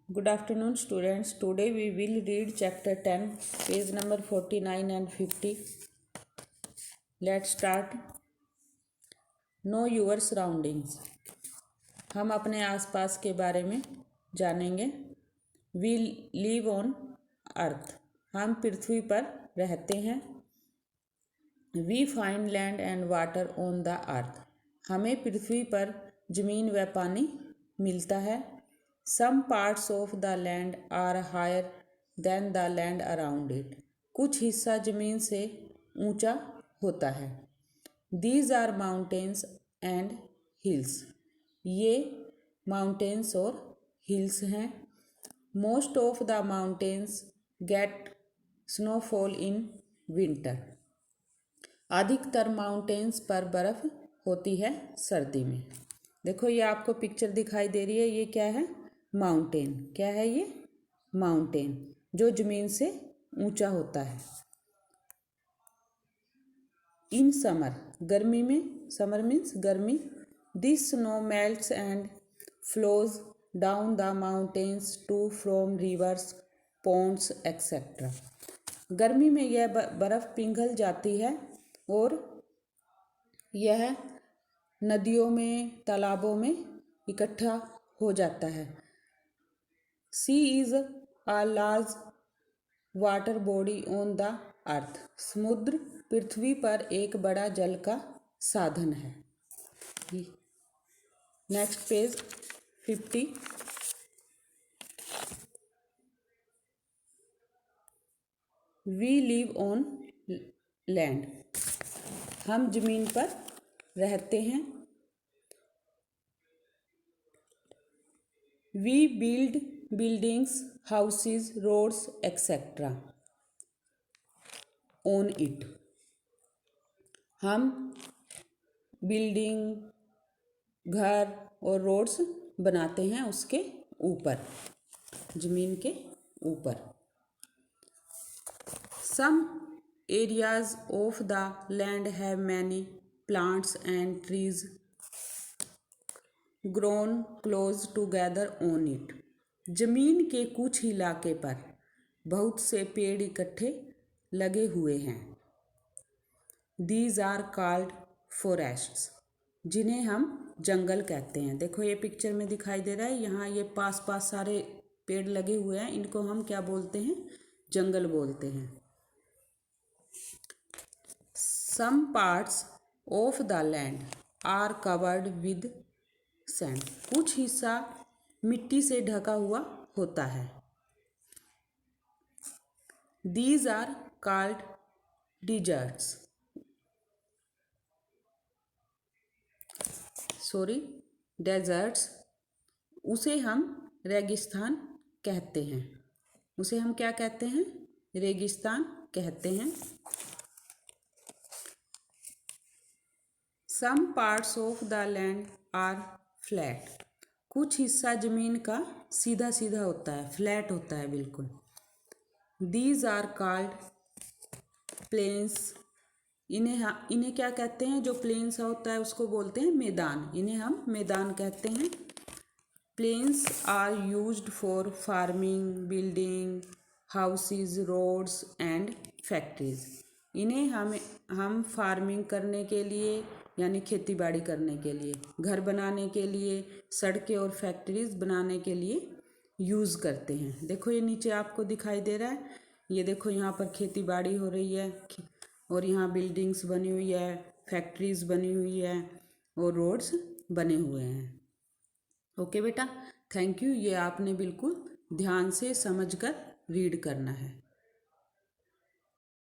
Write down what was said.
Good afternoon, students. Today we will read chapter 10, page number 49 and 50. Let's start. Know your surroundings. हम अपने आसपास के बारे में जानेंगे. We live on earth. हम पृथ्वी पर रहते हैं. We find land and water on the earth. हमें पृथ्वी पर जमीन व पानी मिलता है. Some parts of the land are higher than the land around it. कुछ हिस्सा जमीन से ऊंचा होता है. These are mountains and hills. ये mountains और hills हैं. Most of the mountains get snowfall in winter. अधिकतर माउंटेन्स पर बर्फ होती है सर्दी में. देखो ये आपको पिक्चर दिखाई दे रही है. ये क्या है? माउंटेन. क्या है ये? माउंटेन, जो जमीन से ऊंचा होता है. इन समर, गर्मी में. समर मीन्स गर्मी. This snow melts and flows down the mountains to from rivers, ponds etcetera. गर्मी में यह बर्फ पिघल जाती है और यह नदियों में, तालाबों में इकट्ठा हो जाता है. Sea is a large water body on the earth. समुद्र पृथ्वी पर एक बड़ा जल का साधन है. Next page 50. We live on land. हम जमीन पर रहते हैं. We build buildings, houses, roads, etc. on it. हम बिल्डिंग, घर और रोड्स बनाते हैं उसके ऊपर, जमीन के ऊपर. Some areas of the land have many plants and trees grown close together on it. जमीन के कुछ इलाके पर बहुत से पेड़ इकट्ठे लगे हुए हैं. These are called forests. जिन्हें हम जंगल कहते हैं. देखो ये पिक्चर में दिखाई दे रहा है. यहाँ ये पास पास सारे पेड़ लगे हुए हैं. इनको हम क्या बोलते हैं? जंगल बोलते हैं. Some parts of the land are covered with sand. कुछ हिस्सा मिट्टी से ढका हुआ होता है. These are called deserts. Deserts. उसे हम रेगिस्तान कहते हैं. उसे हम क्या कहते हैं? रेगिस्तान कहते हैं. Some parts of the land are flat. कुछ हिस्सा जमीन का सीधा सीधा होता है, फ्लैट होता है बिल्कुल. These are called plains. इन्हें क्या कहते हैं? जो प्लेन्स होता है उसको बोलते हैं मैदान. इन्हें हम मैदान कहते हैं. Plains are used for farming, building houses, roads and factories. इन्हें हम फार्मिंग करने के लिए, यानी खेती बाड़ी करने के लिए, घर बनाने के लिए, सड़कें और फैक्ट्रीज बनाने के लिए यूज़ करते हैं. देखो ये नीचे आपको दिखाई दे रहा है. ये देखो यहाँ पर खेती बाड़ी हो रही है और यहाँ बिल्डिंग्स बनी हुई है, फैक्ट्रीज बनी हुई है और रोड्स बने हुए हैं. ओके बेटा, थैंक यू. ये आपने बिल्कुल ध्यान से समझकर रीड करना है.